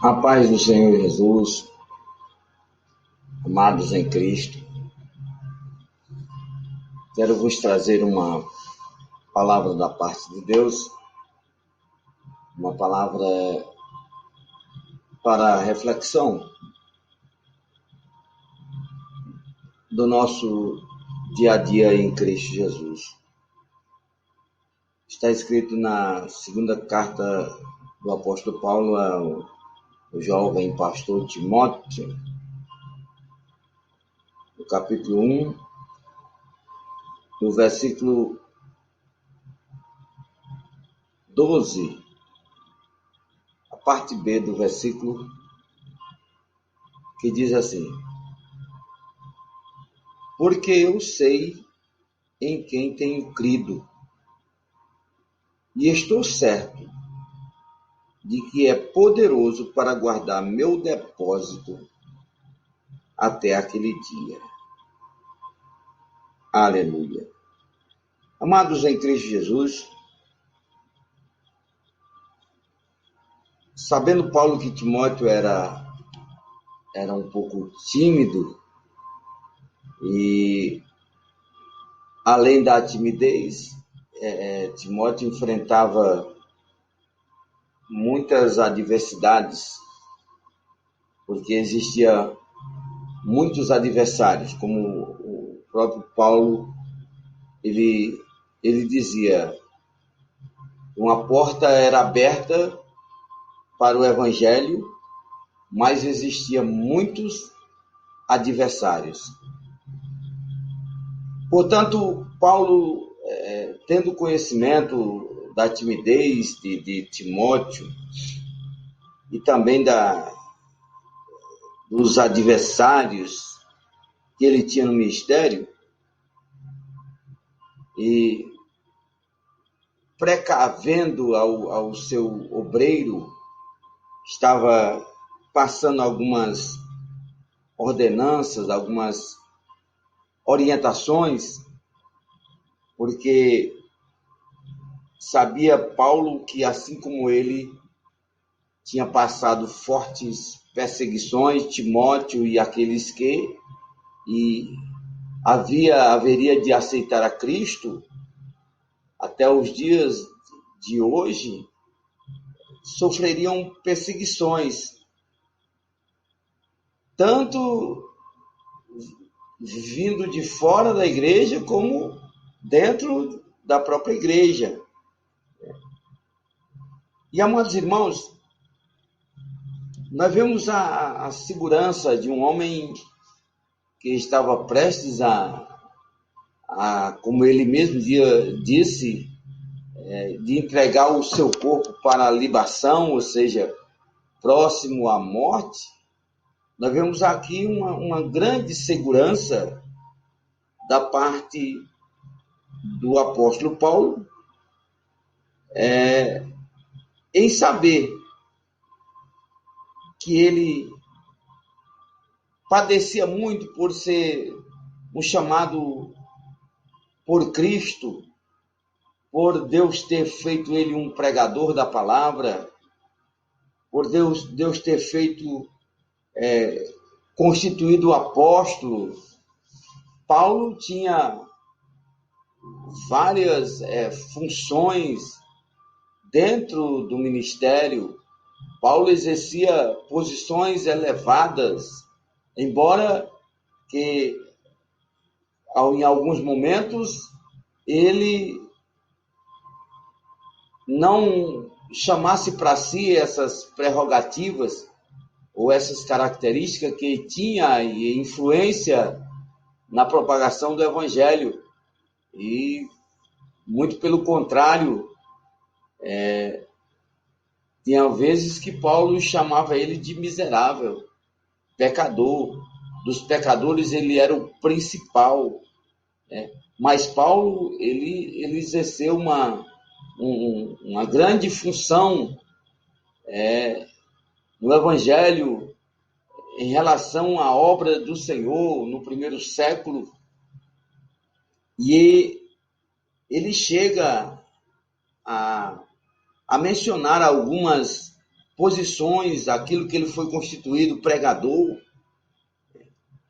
A paz do Senhor Jesus, amados em Cristo, quero vos trazer uma palavra da parte de Deus, uma palavra para reflexão do nosso dia a dia em Cristo Jesus. Está escrito na segunda carta do apóstolo Paulo ao jovem pastor Timóteo, no capítulo 1, no versículo 12, a parte B do versículo, que diz assim: porque eu sei em quem tenho crido, e estou certo de que é poderoso para guardar meu depósito até aquele dia. Aleluia. Amados em Cristo Jesus, sabendo Paulo que Timóteo era um pouco tímido, e além da timidez, Timóteo enfrentava muitas adversidades, porque existia muitos adversários, como o próprio Paulo, ele dizia, uma porta era aberta para o evangelho, mas existia muitos adversários. Portanto, Paulo, tendo conhecimento da timidez de Timóteo e também dos adversários que ele tinha no ministério, e precavendo ao seu obreiro, estava passando algumas ordenanças, algumas orientações, porque sabia Paulo que, assim como ele tinha passado fortes perseguições, Timóteo e aqueles que, e haveria de aceitar a Cristo, até os dias de hoje, sofreriam perseguições, tanto vindo de fora da igreja, como dentro da própria igreja. E, amados irmãos, nós vemos a segurança de um homem que estava prestes como ele mesmo disse, de entregar o seu corpo para a libação, ou seja, próximo à morte. Nós vemos aqui uma grande segurança da parte do apóstolo Paulo, em saber que ele padecia muito por ser um chamado por Cristo, por Deus ter feito ele um pregador da palavra, por Deus ter feito, constituído apóstolo. Paulo tinha várias funções dentro do ministério. Paulo exercia posições elevadas, embora que em alguns momentos ele não chamasse para si essas prerrogativas ou essas características que tinha e influência na propagação do evangelho. E, muito pelo contrário, tinha vezes que Paulo chamava ele de miserável, pecador. Dos pecadores ele era o principal, mas Paulo ele exerceu uma grande função no evangelho em relação à obra do Senhor no primeiro século, e ele chega a mencionar algumas posições, aquilo que ele foi constituído, pregador,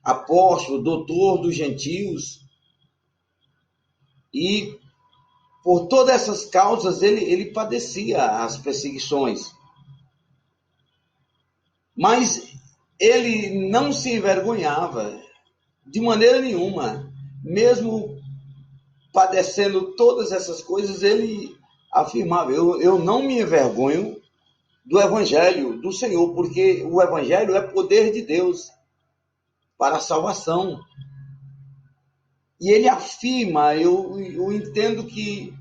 apóstolo, doutor dos gentios, e por todas essas causas ele padecia as perseguições. Mas ele não se envergonhava de maneira nenhuma, mesmo padecendo todas essas coisas, ele afirmava: eu não me envergonho do Evangelho do Senhor, porque o Evangelho é poder de Deus para a salvação. E ele afirma, eu entendo que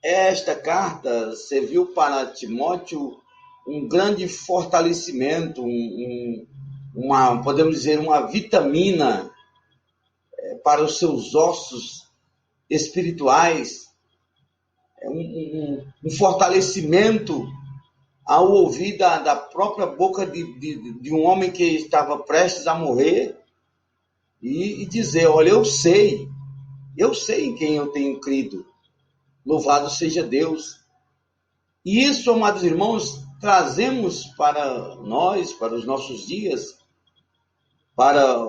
esta carta serviu para Timóteo um grande fortalecimento, podemos dizer, uma vitamina para os seus ossos espirituais, um fortalecimento ao ouvir da própria boca de um homem que estava prestes a morrer e dizer: olha, eu sei em quem eu tenho crido, louvado seja Deus. E isso, amados irmãos, trazemos para nós, para os nossos dias, para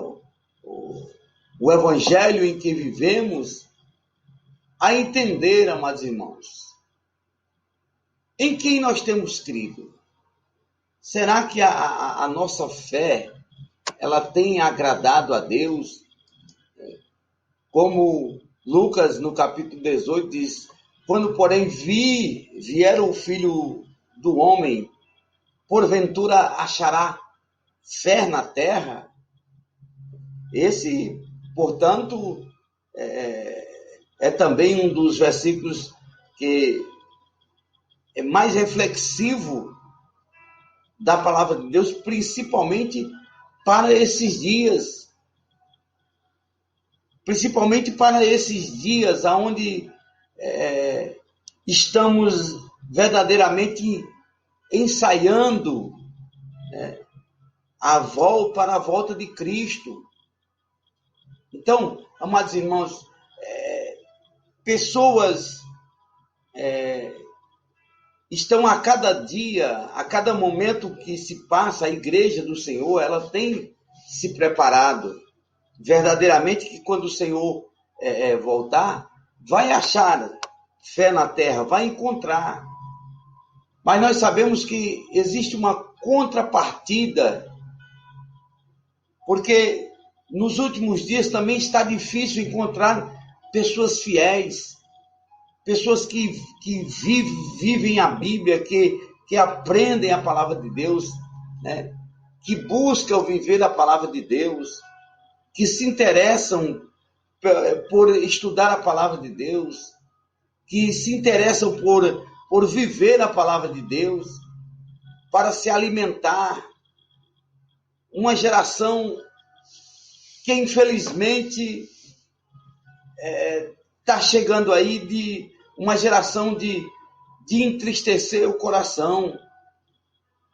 o Evangelho em que vivemos, a entender, amados irmãos, em quem nós temos crido. Será que a nossa fé ela tem agradado a Deus? Como Lucas, no capítulo 18, diz: quando, porém, vier o Filho do Homem, porventura achará fé na terra? Esse, portanto, é também um dos versículos que é mais reflexivo da palavra de Deus, principalmente para esses dias. Principalmente para esses dias onde estamos verdadeiramente ensaiando para a volta de Cristo. Então, amados irmãos, pessoas estão a cada dia, a cada momento que se passa, a igreja do Senhor, ela tem se preparado verdadeiramente que quando o Senhor voltar, vai achar fé na terra, vai encontrar. Mas nós sabemos que existe uma contrapartida, porque nos últimos dias também está difícil encontrar pessoas fiéis, pessoas que vivem a Bíblia, que aprendem a palavra de Deus, né? Que buscam viver a palavra de Deus, que se interessam por estudar a palavra de Deus, que se interessam por viver a palavra de Deus, para se alimentar. Uma geração que, infelizmente, está chegando aí de uma geração de entristecer o coração,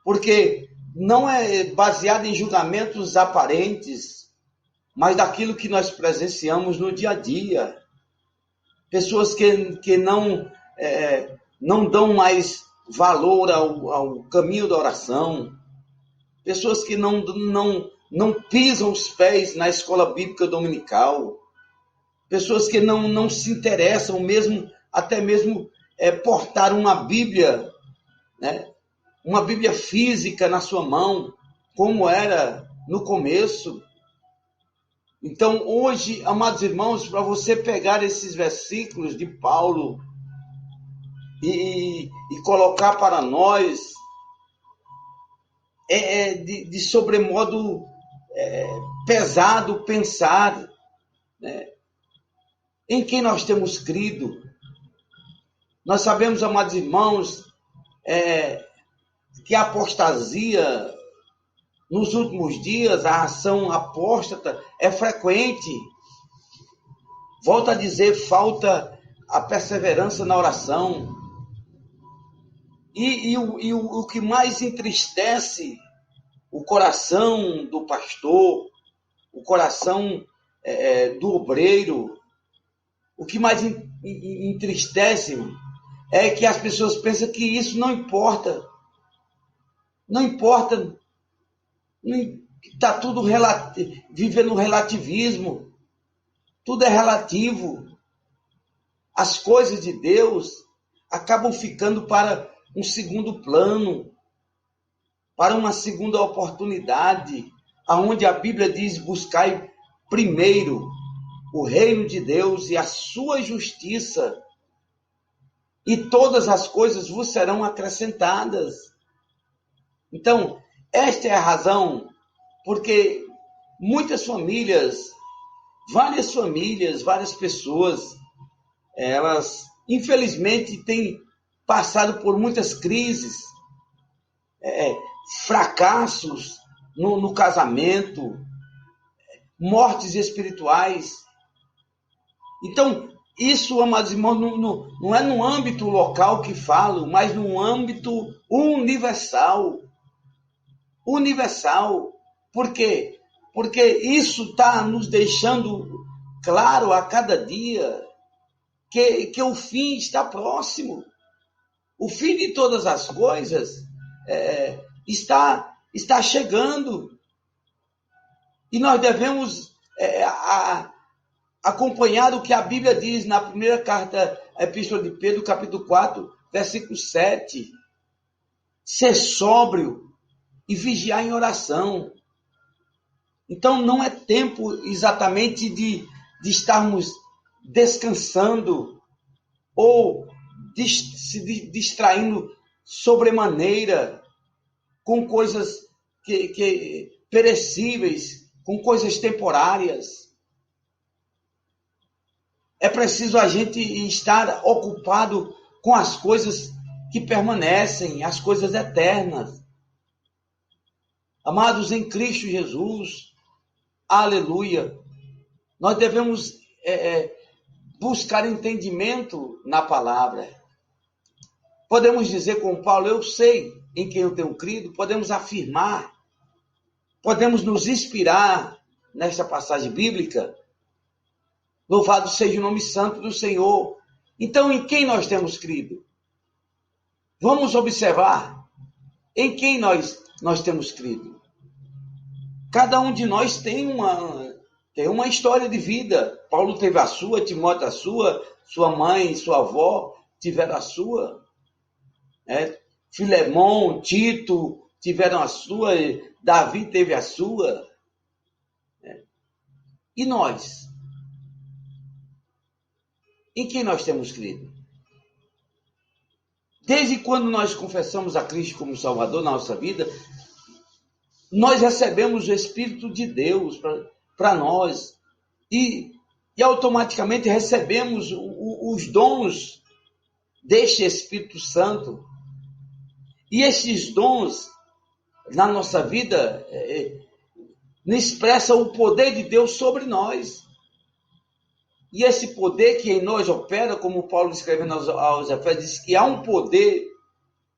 porque não é baseada em julgamentos aparentes, mas daquilo que nós presenciamos no dia a dia. Pessoas que não dão mais valor ao caminho da oração. Pessoas que não pisam os pés na escola bíblica dominical. Pessoas que não se interessam até mesmo portar uma Bíblia, né? Uma Bíblia física na sua mão, como era no começo. Então, hoje, amados irmãos, para você pegar esses versículos de Paulo e colocar para nós, de sobremodo pesado pensar, né? Em quem nós temos crido. Nós sabemos, amados irmãos, que a apostasia nos últimos dias, a ação apóstata é frequente. Volto a dizer, falta a perseverança na oração. E o que mais entristece o coração do pastor, o coração do obreiro, o que mais entristece é que as pessoas pensam que isso não importa. Não importa, está tudo vivendo relativismo, tudo é relativo. As coisas de Deus acabam ficando para um segundo plano, para uma segunda oportunidade, aonde a Bíblia diz: buscai primeiro o reino de Deus e a sua justiça, e todas as coisas vos serão acrescentadas. Então, esta é a razão porque muitas famílias, várias pessoas, elas infelizmente têm passado por muitas crises, fracassos no casamento, mortes espirituais. Então, isso, amados irmãos, não é no âmbito local que falo, mas no âmbito universal. Universal. Por quê? Porque isso está nos deixando claro a cada dia que o fim está próximo. O fim de todas as coisas está chegando. E nós devemos acompanhar o que a Bíblia diz na primeira carta, a Epístola de Pedro, capítulo 4, versículo 7. Ser sóbrio e vigiar em oração. Então, não é tempo exatamente de estarmos descansando ou se distraindo sobremaneira com coisas que perecíveis, com coisas temporárias. É preciso a gente estar ocupado com as coisas que permanecem, as coisas eternas. Amados em Cristo Jesus, aleluia, nós devemos buscar entendimento na palavra. Podemos dizer com Paulo: eu sei em quem eu tenho crido. Podemos afirmar, podemos nos inspirar nesta passagem bíblica. Louvado seja o nome santo do Senhor. Então, em quem nós temos crido? Vamos observar em quem nós temos crido. Cada um de nós tem uma história de vida. Paulo teve a sua, Timóteo a sua mãe, sua avó tiveram a sua. Filemão, Tito tiveram a sua, Davi teve a sua. E nós? Em quem nós temos crido? Desde quando nós confessamos a Cristo como Salvador na nossa vida, nós recebemos o Espírito de Deus para nós e automaticamente recebemos os dons deste Espírito Santo. E esses dons na nossa vida expressam o poder de Deus sobre nós. E esse poder que em nós opera, como Paulo escrevendo aos Efésios, diz que há um poder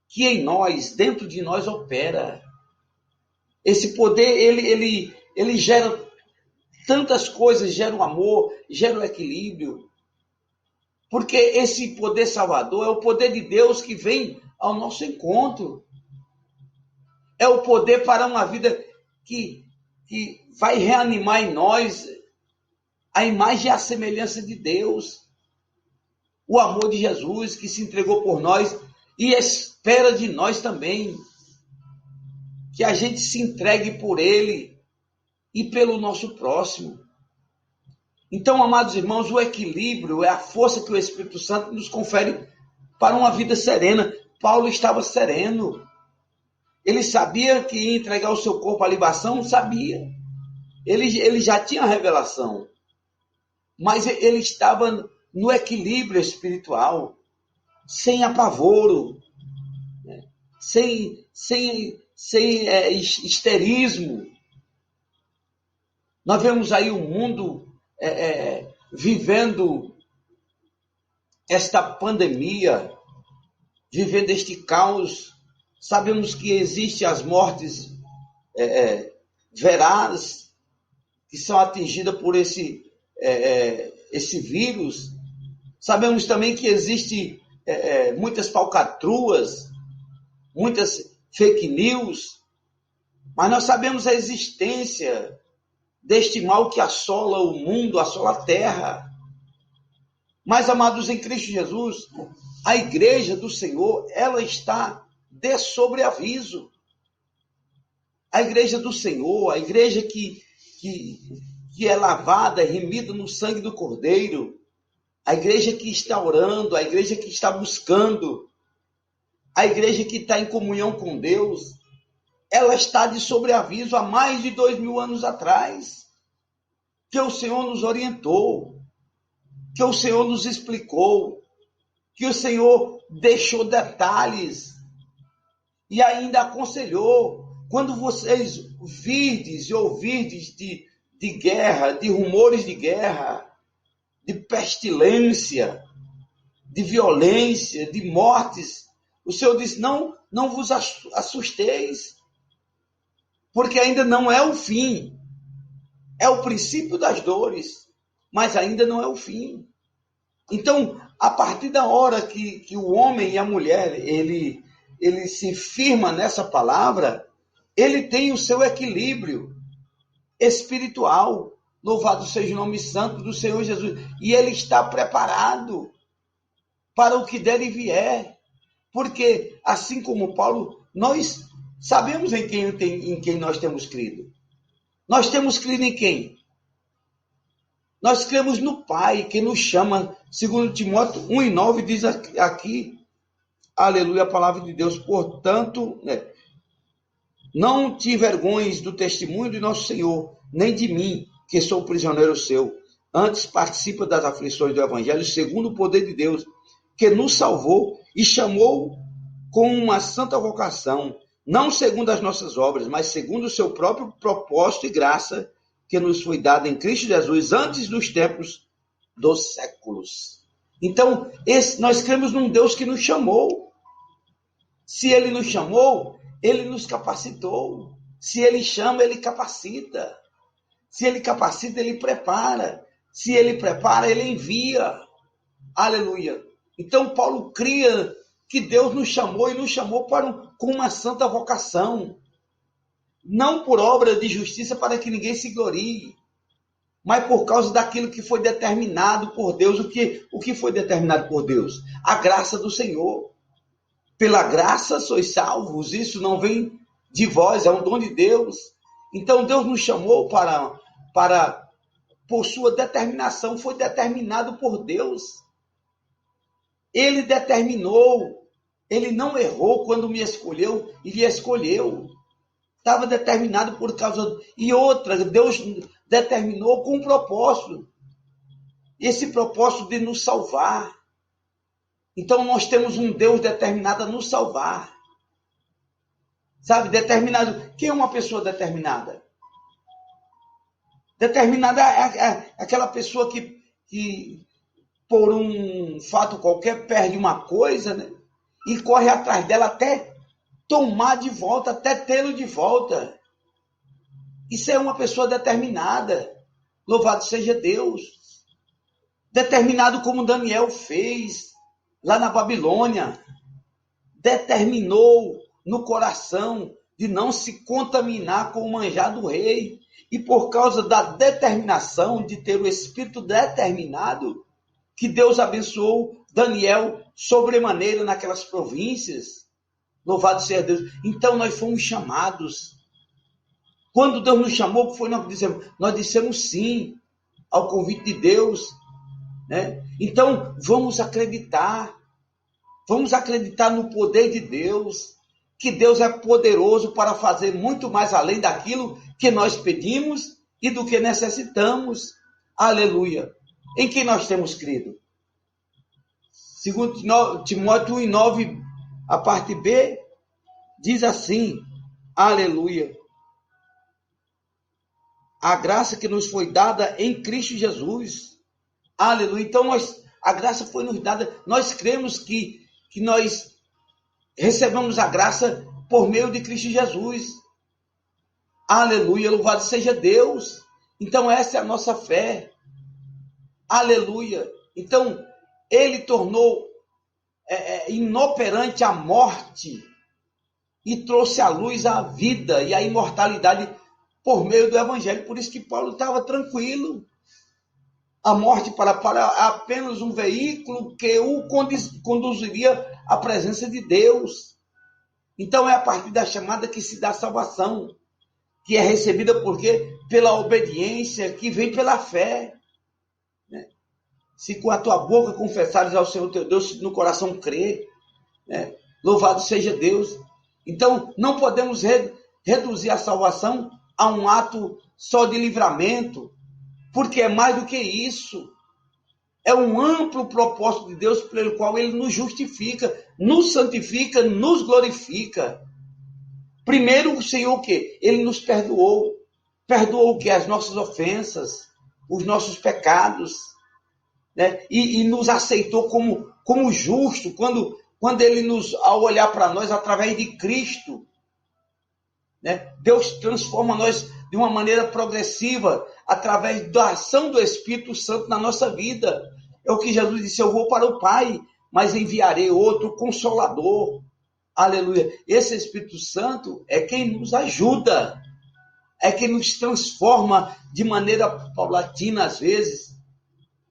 que em nós, dentro de nós, opera. Esse poder, ele gera tantas coisas, gera o amor, gera o equilíbrio. Porque esse poder salvador é o poder de Deus que vem ao nosso encontro. É o poder para uma vida que vai reanimar em nós a imagem e a semelhança de Deus. O amor de Jesus que se entregou por nós e espera de nós também que a gente se entregue por Ele e pelo nosso próximo. Então, amados irmãos, o equilíbrio é a força que o Espírito Santo nos confere para uma vida serena. Paulo estava sereno. Ele sabia que ia entregar o seu corpo à libação? Sabia. Ele já tinha a revelação. Mas ele estava no equilíbrio espiritual, sem apavoro, né? sem histerismo. Nós vemos aí o mundo vivendo esta pandemia, vivendo este caos. Sabemos que existem as mortes verazes que são atingidas por esse vírus. Sabemos também que existem muitas falcatruas, muitas fake news, mas nós sabemos a existência deste mal que assola o mundo, assola a terra. Mas, amados em Cristo Jesus, a igreja do Senhor, ela está de sobreaviso. A igreja do Senhor, a igreja que é lavada, remida no sangue do Cordeiro, a igreja que está orando, a igreja que está buscando, a igreja que está em comunhão com Deus, ela está de sobreaviso há mais de 2000 anos atrás, que o Senhor nos orientou, que o Senhor nos explicou, que o Senhor deixou detalhes e ainda aconselhou. Quando vocês virdes e ouvirdes de guerra, de rumores de guerra, de pestilência, de violência, de mortes, o Senhor disse, não vos assusteis, porque ainda não é o fim. É o princípio das dores, mas ainda não é o fim. Então, a partir da hora que o homem e a mulher, ele se firma nessa palavra, ele tem o seu equilíbrio espiritual. Louvado seja o nome santo do Senhor Jesus. E ele está preparado para o que der e vier. Porque, assim como Paulo, nós sabemos em quem nós temos crido. Nós temos crido em quem? Nós cremos no Pai, que nos chama, segundo Timóteo 1:9, diz aqui, aleluia, a palavra de Deus. Portanto, não te envergonhes do testemunho de nosso Senhor, nem de mim, que sou prisioneiro seu. Antes participa das aflições do Evangelho, segundo o poder de Deus, que nos salvou e chamou com uma santa vocação, não segundo as nossas obras, mas segundo o seu próprio propósito e graça, que nos foi dada em Cristo Jesus antes dos tempos dos séculos. Então, nós cremos num Deus que nos chamou. Se ele nos chamou, ele nos capacitou. Se ele chama, ele capacita. Se ele capacita, ele prepara. Se ele prepara, ele envia. Aleluia. Então, Paulo cria que Deus nos chamou e nos chamou com uma santa vocação. Não por obra de justiça para que ninguém se glorie, mas por causa daquilo que foi determinado por Deus. O que foi determinado por Deus? A graça do Senhor. Pela graça sois salvos. Isso não vem de vós, é um dom de Deus. Então Deus nos chamou por sua determinação, foi determinado por Deus. Ele determinou, ele não errou quando me escolheu e lhe escolheu. Estava determinado por causa... E outra, Deus determinou com um propósito. Esse propósito de nos salvar. Então nós temos um Deus determinado a nos salvar. Sabe, determinado. Quem é uma pessoa determinada? Determinada é aquela pessoa que por um fato qualquer perde uma coisa, né? E corre atrás dela até tomar de volta, até tê-lo de volta. Isso é uma pessoa determinada. Louvado seja Deus. Determinado como Daniel fez lá na Babilônia. Determinou no coração de não se contaminar com o manjar do rei. E por causa da determinação de ter o espírito determinado, que Deus abençoou Daniel sobremaneira naquelas províncias. Louvado seja Deus. Então nós fomos chamados. Quando Deus nos chamou, o que foi nós dissemos? Nós dissemos sim ao convite de Deus. Né? Então vamos acreditar. Vamos acreditar no poder de Deus. Que Deus é poderoso para fazer muito mais além daquilo que nós pedimos e do que necessitamos. Aleluia. Em quem nós temos crido? Segundo Timóteo 1:9, a parte B, diz assim, aleluia. A graça que nos foi dada em Cristo Jesus. Aleluia. Então a graça foi nos dada. Nós cremos que nós recebemos a graça por meio de Cristo Jesus. Aleluia. Louvado seja Deus. Então essa é a nossa fé. Aleluia. Então ele tornou inoperante a morte e trouxe à luz a vida e a imortalidade por meio do Evangelho. Por isso que Paulo estava tranquilo. A morte para apenas um veículo que o conduziria à presença de Deus. Então é a partir da chamada que se dá a salvação, que é recebida por quê? Pela obediência, que vem pela fé. Né? Se com a tua boca confessares ao Senhor teu Deus, se no coração crer, né? Louvado seja Deus. Então, não podemos reduzir a salvação a um ato só de livramento, porque é mais do que isso. É um amplo propósito de Deus pelo qual Ele nos justifica, nos santifica, nos glorifica. Primeiro, o Senhor o quê? Ele nos perdoou. Perdoou o quê? As nossas ofensas, os nossos pecados, né? E nos aceitou como justo, quando Ele ao olhar para nós através de Cristo, né? Deus transforma nós de uma maneira progressiva, através da ação do Espírito Santo na nossa vida. É o que Jesus disse: eu vou para o Pai, mas enviarei outro Consolador. Aleluia. Esse Espírito Santo é quem nos ajuda, é quem nos transforma de maneira paulatina, às vezes,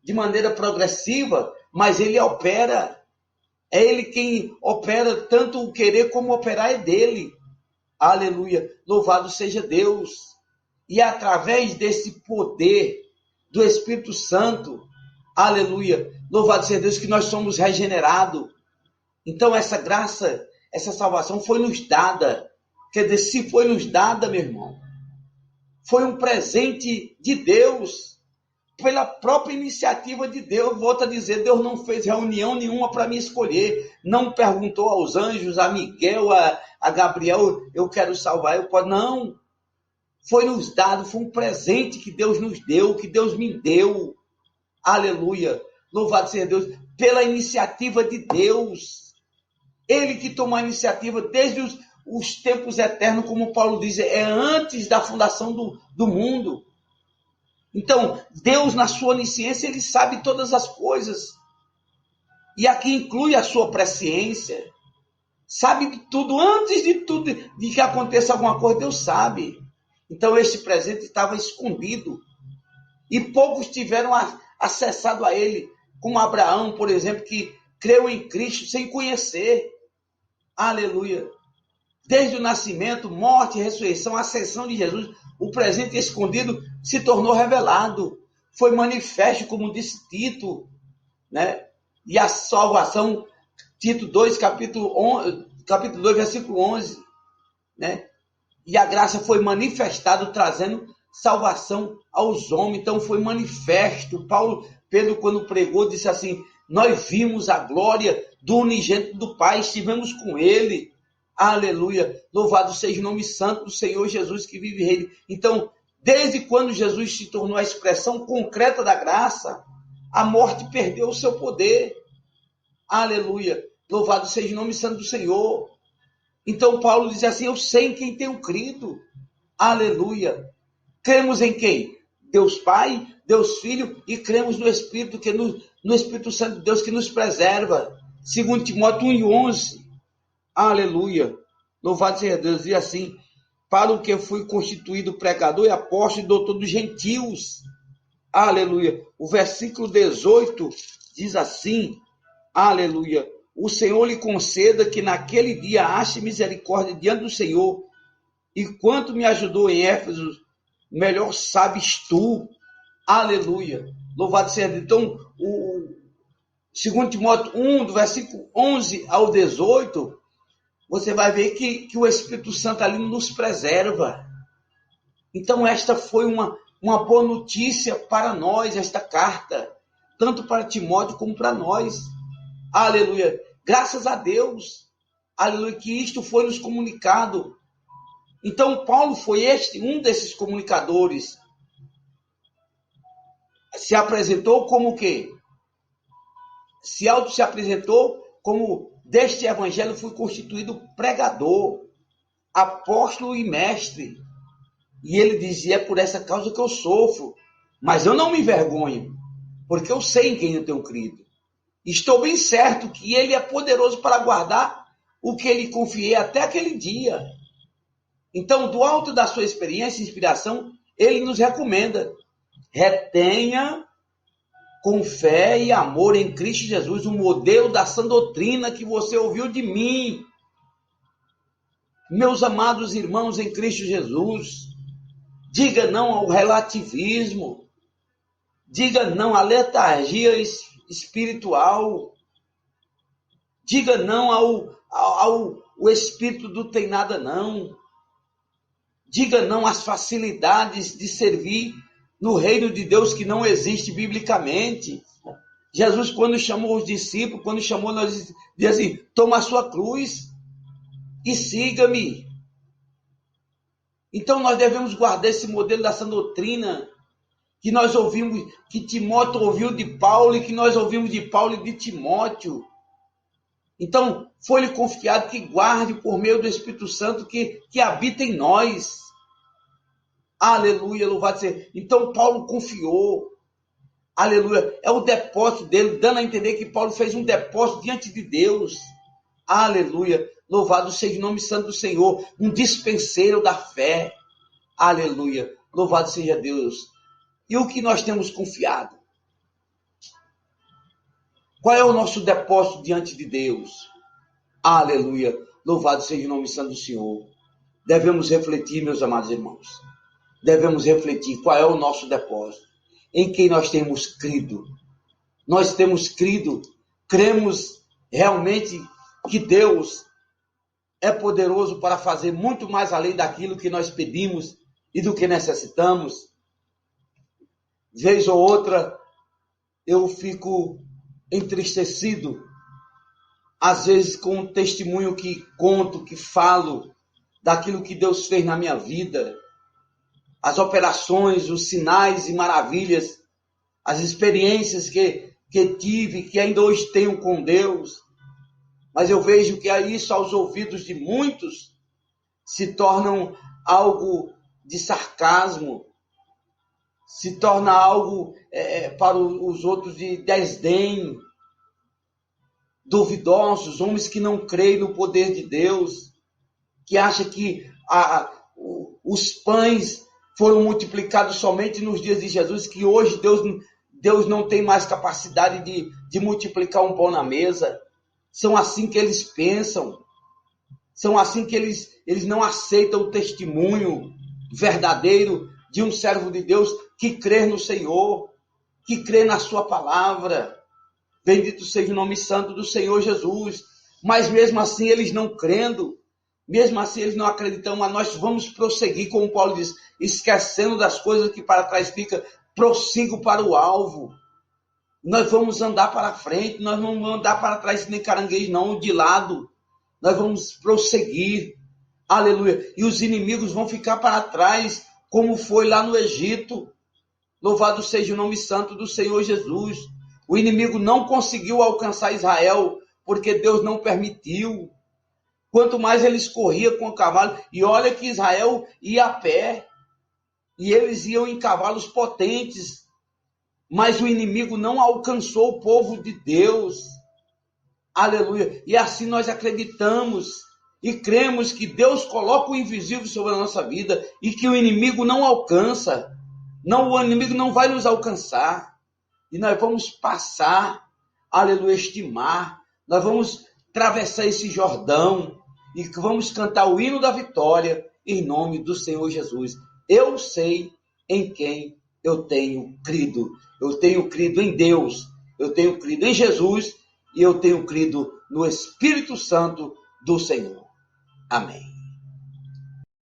de maneira progressiva, mas ele opera. É ele quem opera, tanto o querer como o operar é dele. Aleluia. Louvado seja Deus. E é através desse poder do Espírito Santo, aleluia, louvado seja Deus, que nós somos regenerados. Então essa graça, essa salvação foi nos dada. Quer dizer, se foi nos dada, meu irmão, foi um presente de Deus, pela própria iniciativa de Deus. Volto a dizer, Deus não fez reunião nenhuma para me escolher, não perguntou aos anjos, a Miguel, a Gabriel, eu quero salvar, eu posso. Não, foi nos dado, foi um presente que Deus nos deu, que Deus me deu. Aleluia, louvado seja Deus, pela iniciativa de Deus. Ele que tomou a iniciativa desde os tempos eternos, como Paulo diz, é antes da fundação do mundo. Então, Deus, na sua onisciência, ele sabe todas as coisas. E aqui inclui a sua presciência. Sabe de tudo, antes de tudo, de que aconteça alguma coisa, Deus sabe. Então, este presente estava escondido. E poucos tiveram acessado a ele, como Abraão, por exemplo, que creu em Cristo sem conhecer. Aleluia. Desde o nascimento, morte, ressurreição, ascensão de Jesus, o presente escondido se tornou revelado. Foi manifesto, como disse Tito, né? E a salvação, Tito 2, capítulo 2, versículo 11, né? E a graça foi manifestada, trazendo salvação aos homens. Então foi manifesto. Pedro, quando pregou, disse assim: nós vimos a glória do unigênito do Pai, estivemos com ele. Aleluia, louvado seja o nome santo do Senhor Jesus, que vive e reina. Então, desde quando Jesus se tornou a expressão concreta da graça, a morte perdeu o seu poder. Aleluia, louvado seja o nome santo do Senhor. Então Paulo diz assim: eu sei em quem tenho crido. Aleluia. Cremos em quem? Deus Pai, Deus Filho, e cremos no Espírito, no Espírito Santo de Deus que nos preserva. 2 Timóteo 1:11. Aleluia. Louvado seja Deus. E assim: para o que fui constituído pregador e apóstolo e doutor dos gentios. Aleluia. O versículo 18 diz assim: aleluia. O Senhor lhe conceda que naquele dia ache misericórdia diante do Senhor. E quanto me ajudou em Éfeso, melhor sabes tu. Aleluia. Louvado seja Deus. Então, o 2 Timóteo 1, do versículo 11 ao 18, você vai ver que o Espírito Santo ali nos preserva. Então, esta foi uma boa notícia para nós, esta carta, tanto para Timóteo como para nós. Aleluia. Graças a Deus. Aleluia, que isto foi nos comunicado. Então, Paulo foi um desses comunicadores. Se apresentou como o quê? Se apresentou como: deste evangelho fui constituído pregador, apóstolo e mestre. E ele dizia: é por essa causa que eu sofro, mas eu não me envergonho, porque eu sei em quem eu tenho crido. Estou bem certo que ele é poderoso para guardar o que lhe confiei até aquele dia. Então, do alto da sua experiência e inspiração, ele nos recomenda: retenha com fé e amor em Cristo Jesus o modelo da sã doutrina que você ouviu de mim. Meus amados irmãos em Cristo Jesus, diga não ao relativismo, diga não à letargia espiritual, diga não ao espírito do tem nada não, diga não às facilidades de servir no reino de Deus que não existe biblicamente. Jesus, quando chamou os discípulos, quando chamou nós, diz assim: toma a sua cruz e siga-me. Então nós devemos guardar esse modelo dessa doutrina que nós ouvimos, que Timóteo ouviu de Paulo e que nós ouvimos de Paulo e de Timóteo. Então foi-lhe confiado que guarde por meio do Espírito Santo que habita em nós. Aleluia, louvado seja. Então Paulo confiou. Aleluia. É o depósito dele, dando a entender que Paulo fez um depósito diante de Deus. Aleluia. Louvado seja o nome santo do Senhor. Um dispenseiro da fé. Aleluia. Louvado seja Deus. E o que nós temos confiado? Qual é o nosso depósito diante de Deus? Aleluia. Louvado seja o nome santo do Senhor. Devemos refletir, meus amados irmãos. Devemos refletir qual é o nosso depósito. Em quem nós temos crido. Nós temos crido, cremos realmente que Deus é poderoso para fazer muito mais além daquilo que nós pedimos e do que necessitamos. Vez ou outra, eu fico entristecido, às vezes com o testemunho que conto, que falo, daquilo que Deus fez na minha vida, as operações, os sinais e maravilhas, as experiências que tive, que ainda hoje tenho com Deus. Mas eu vejo que isso, aos ouvidos de muitos, se tornam algo de sarcasmo, se torna algo para os outros de desdém, duvidosos, homens que não creem no poder de Deus, que acham que os pães foram multiplicados somente nos dias de Jesus, que hoje Deus não tem mais capacidade de multiplicar um pão na mesa. São assim que eles pensam, são assim que eles não aceitam o testemunho verdadeiro de um servo de Deus que crê no Senhor, que crê na sua palavra. Bendito seja o nome santo do Senhor Jesus. Mas mesmo assim eles não crendo, mesmo assim eles não acreditam, mas nós vamos prosseguir, como Paulo diz, esquecendo das coisas que para trás fica, prossigo para o alvo. Nós vamos andar para frente, nós não vamos andar para trás nem caranguejo não, de lado. Nós vamos prosseguir. Aleluia. E os inimigos vão ficar para trás, como foi lá no Egito. Louvado seja o nome santo do Senhor Jesus. O inimigo não conseguiu alcançar Israel, porque Deus não permitiu. Quanto mais eles corriam com o cavalo, e olha que Israel ia a pé, e eles iam em cavalos potentes, mas o inimigo não alcançou o povo de Deus. Aleluia. E assim nós acreditamos e cremos que Deus coloca o invisível sobre a nossa vida e que o inimigo não alcança. Não, o inimigo não vai nos alcançar. E nós vamos passar, aleluia, este mar. Nós vamos atravessar esse Jordão e vamos cantar o hino da vitória em nome do Senhor Jesus. Eu sei em quem eu tenho crido. Eu tenho crido em Deus, eu tenho crido em Jesus e eu tenho crido no Espírito Santo do Senhor. Amém.